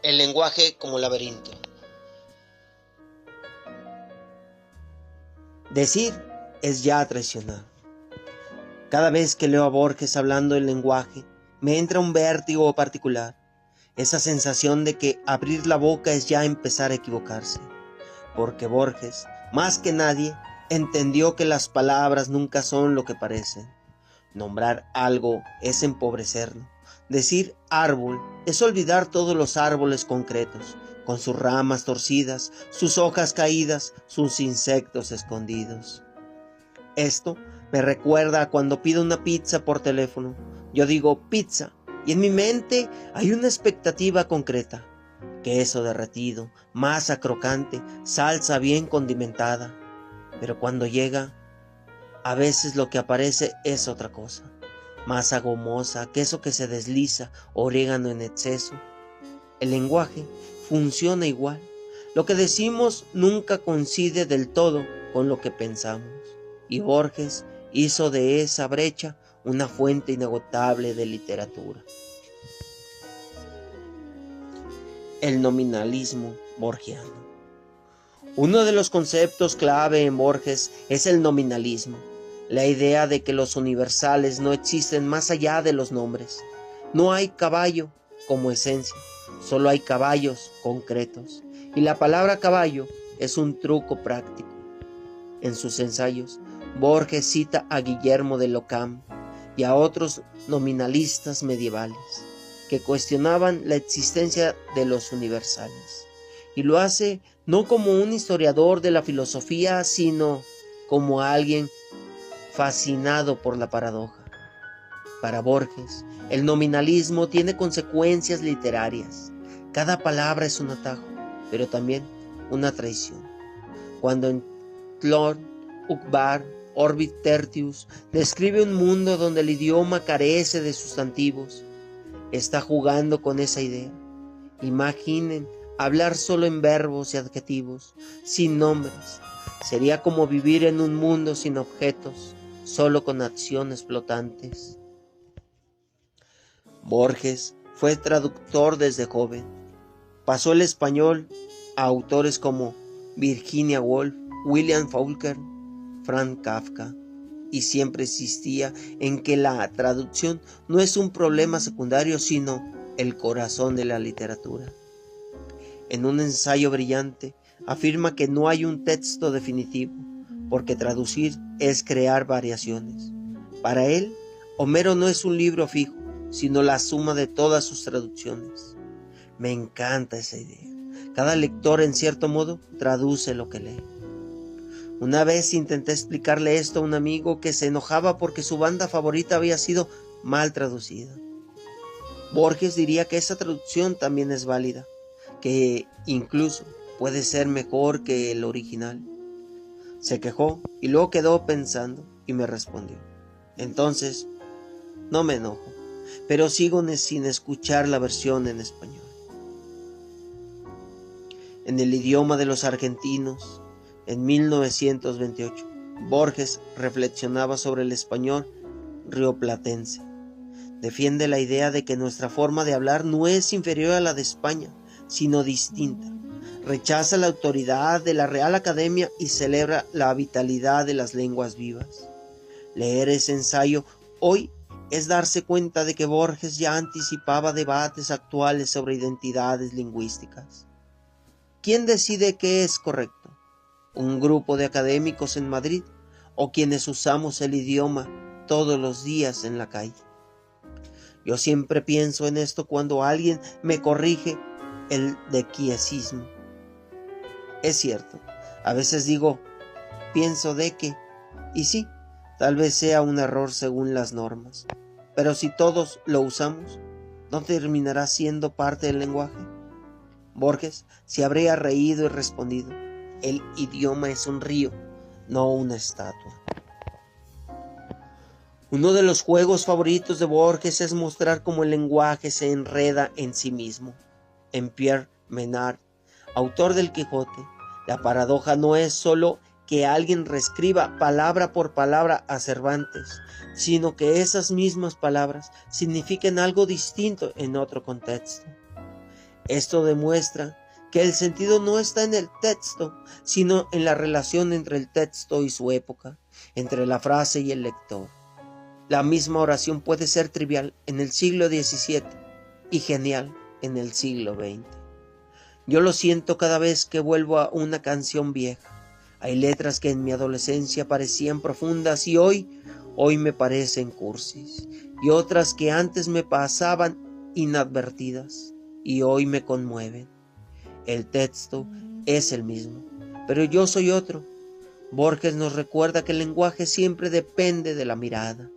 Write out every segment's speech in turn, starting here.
El lenguaje como laberinto. Decir es ya traicionar. Cada vez que leo a Borges hablando el lenguaje, me entra un vértigo particular, esa sensación de que abrir la boca es ya empezar a equivocarse, porque Borges, más que nadie, entendió que las palabras nunca son lo que parecen. Nombrar algo es empobrecerlo. Decir árbol es olvidar todos los árboles concretos, con sus ramas torcidas, sus hojas caídas, sus insectos escondidos. Esto me recuerda a cuando pido una pizza por teléfono. Yo digo pizza y en mi mente hay una expectativa concreta. Queso derretido, masa crocante, salsa bien condimentada. Pero cuando llega, a veces lo que aparece es otra cosa. Masa gomosa, queso que se desliza, orégano en exceso. El lenguaje funciona igual. Lo que decimos nunca coincide del todo con lo que pensamos. Y Borges hizo de esa brecha una fuente inagotable de literatura. El nominalismo borgiano. Uno de los conceptos clave en Borges es el nominalismo, la idea de que los universales no existen más allá de los nombres. No hay caballo como esencia, solo hay caballos concretos, y la palabra caballo es un truco práctico. En sus ensayos, Borges cita a Guillermo de Ockham y a otros nominalistas medievales que cuestionaban la existencia de los universales, y lo hace no como un historiador de la filosofía, sino como alguien fascinado por la paradoja. Para Borges, el nominalismo tiene consecuencias literarias. Cada palabra es un atajo, pero también una traición. Cuando en Tlön, Uqbar, Orbit Tertius describe un mundo donde el idioma carece de sustantivos, está jugando con esa idea. Imaginen hablar solo en verbos y adjetivos, sin nombres. Sería como vivir en un mundo sin objetos, solo con acciones flotantes. Borges fue traductor desde joven. Pasó el español a autores como Virginia Woolf, William Faulkner, Franz Kafka, y siempre insistía en que la traducción no es un problema secundario, sino el corazón de la literatura. En un ensayo brillante, afirma que no hay un texto definitivo, porque traducir es crear variaciones. Para él, Homero no es un libro fijo, sino la suma de todas sus traducciones. Me encanta esa idea. Cada lector, en cierto modo, traduce lo que lee. Una vez intenté explicarle esto a un amigo que se enojaba porque su banda favorita había sido mal traducida. Borges diría que esa traducción también es válida, que incluso puede ser mejor que el original. Se quejó y luego quedó pensando y me respondió: entonces, no me enojo, pero sigo sin escuchar la versión en español. En el idioma de los argentinos, en 1928, Borges reflexionaba sobre el español rioplatense. Defiende la idea de que nuestra forma de hablar no es inferior a la de España, sino distinta. Rechaza la autoridad de la Real Academia y celebra la vitalidad de las lenguas vivas. Leer ese ensayo hoy es darse cuenta de que Borges ya anticipaba debates actuales sobre identidades lingüísticas. ¿Quién decide qué es correcto? ¿Un grupo de académicos en Madrid o quienes usamos el idioma todos los días en la calle? Yo siempre pienso en esto cuando alguien me corrige el dequiesismo. Es cierto, a veces digo, pienso de que, y sí, tal vez sea un error según las normas, pero si todos lo usamos, ¿no terminará siendo parte del lenguaje? Borges se habría reído y respondido: el idioma es un río, no una estatua. Uno de los juegos favoritos de Borges es mostrar cómo el lenguaje se enreda en sí mismo. En Pierre Menard, autor del Quijote, la paradoja no es solo que alguien reescriba palabra por palabra a Cervantes, sino que esas mismas palabras signifiquen algo distinto en otro contexto. Esto demuestra que el sentido no está en el texto, sino en la relación entre el texto y su época, entre la frase y el lector. La misma oración puede ser trivial en el siglo XVII y genial en el siglo XX. Yo lo siento cada vez que vuelvo a una canción vieja. Hay letras que en mi adolescencia parecían profundas y hoy me parecen cursis, y otras que antes me pasaban inadvertidas y hoy me conmueven. El texto es el mismo, pero yo soy otro. Borges nos recuerda que el lenguaje siempre depende de la mirada.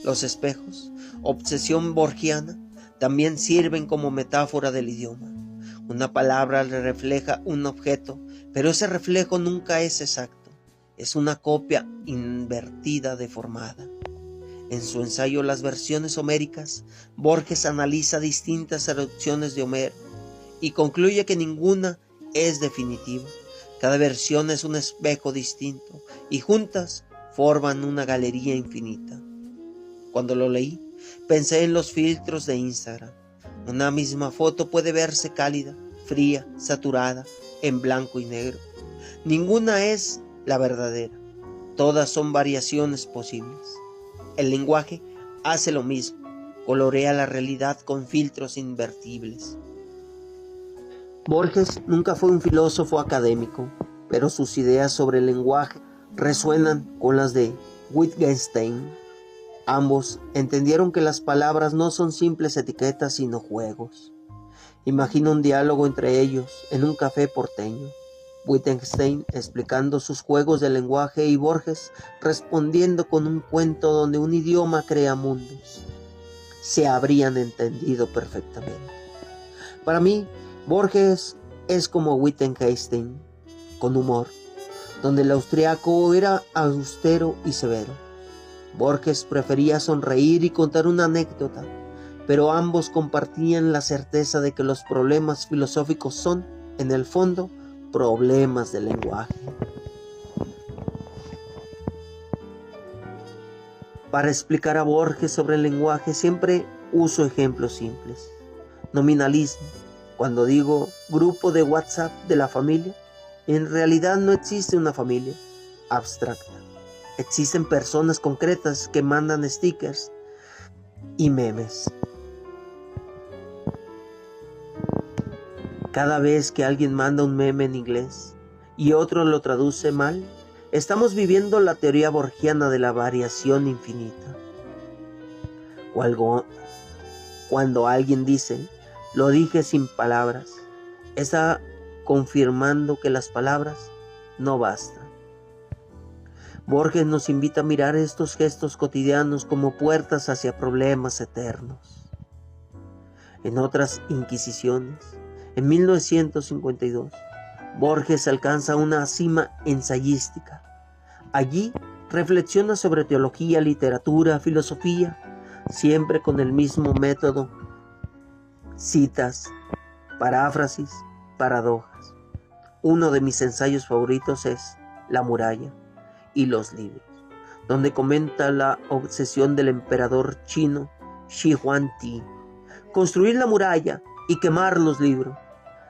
Los espejos, obsesión borgiana, también sirven como metáfora del idioma. Una palabra le refleja un objeto, pero ese reflejo nunca es exacto. Es una copia invertida, deformada. En su ensayo Las versiones homéricas, Borges analiza distintas traducciones de Homero y concluye que ninguna es definitiva. Cada versión es un espejo distinto y juntas forman una galería infinita. Cuando lo leí, pensé en los filtros de Instagram. Una misma foto puede verse cálida, fría, saturada, en blanco y negro. Ninguna es la verdadera. Todas son variaciones posibles. El lenguaje hace lo mismo, colorea la realidad con filtros invertibles. Borges nunca fue un filósofo académico, pero sus ideas sobre el lenguaje resuenan con las de Wittgenstein. Ambos entendieron que las palabras no son simples etiquetas sino juegos. Imagina un diálogo entre ellos en un café porteño. Wittgenstein explicando sus juegos de lenguaje y Borges respondiendo con un cuento donde un idioma crea mundos. Se habrían entendido perfectamente. Para mí, Borges es como Wittgenstein, con humor, donde el austriaco era austero y severo. Borges prefería sonreír y contar una anécdota, pero ambos compartían la certeza de que los problemas filosóficos son, en el fondo, problemas del lenguaje. Para explicar a Borges sobre el lenguaje siempre uso ejemplos simples. Nominalismo. Cuando digo grupo de WhatsApp de la familia, en realidad no existe una familia abstracta. Existen personas concretas que mandan stickers y memes. Cada vez que alguien manda un meme en inglés y otro lo traduce mal, estamos viviendo la teoría borgiana de la variación infinita. Cuando alguien dice, lo dije sin palabras, está confirmando que las palabras no bastan. Borges nos invita a mirar estos gestos cotidianos como puertas hacia problemas eternos. En otras inquisiciones, en 1952, Borges alcanza una cima ensayística. Allí reflexiona sobre teología, literatura, filosofía, siempre con el mismo método: citas, paráfrasis, paradojas. Uno de mis ensayos favoritos es La muralla y los libros, donde comenta la obsesión del emperador chino Shi Huangdi: construir la muralla y quemar los libros.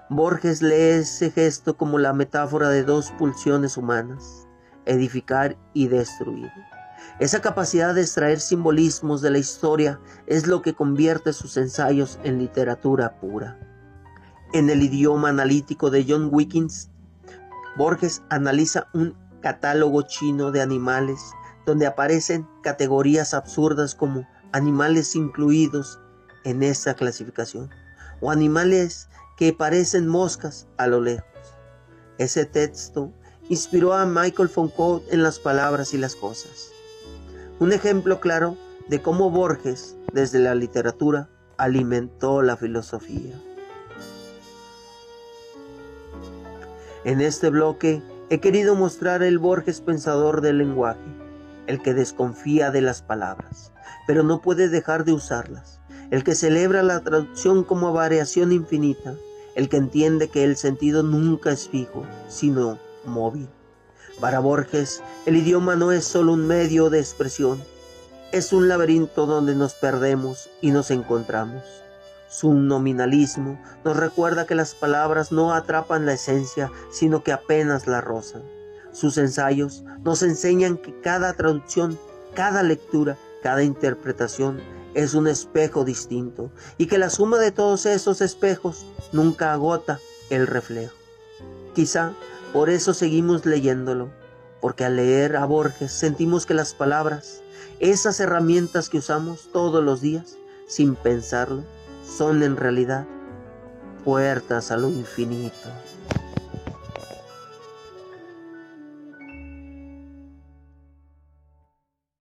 Borges lee ese gesto como la metáfora de dos pulsiones humanas: edificar y destruir. Esa capacidad de extraer simbolismos de la historia es lo que convierte sus ensayos en literatura pura. En el idioma analítico de John Wilkins, Borges analiza un catálogo chino de animales donde aparecen categorías absurdas como animales incluidos en esta clasificación o animales que parecen moscas a lo lejos. Ese texto inspiró a Michel Foucault en Las palabras y las cosas. Un ejemplo claro de cómo Borges, desde la literatura, alimentó la filosofía. En este bloque he querido mostrar el Borges pensador del lenguaje, el que desconfía de las palabras, pero no puede dejar de usarlas, el que celebra la traducción como variación infinita, el que entiende que el sentido nunca es fijo, sino móvil. Para Borges, el idioma no es solo un medio de expresión, es un laberinto donde nos perdemos y nos encontramos. Su nominalismo nos recuerda que las palabras no atrapan la esencia, sino que apenas la rozan. Sus ensayos nos enseñan que cada traducción, cada lectura, cada interpretación es un espejo distinto y que la suma de todos esos espejos nunca agota el reflejo. Quizá por eso seguimos leyéndolo, porque al leer a Borges sentimos que las palabras, esas herramientas que usamos todos los días sin pensarlo, son en realidad puertas a lo infinito.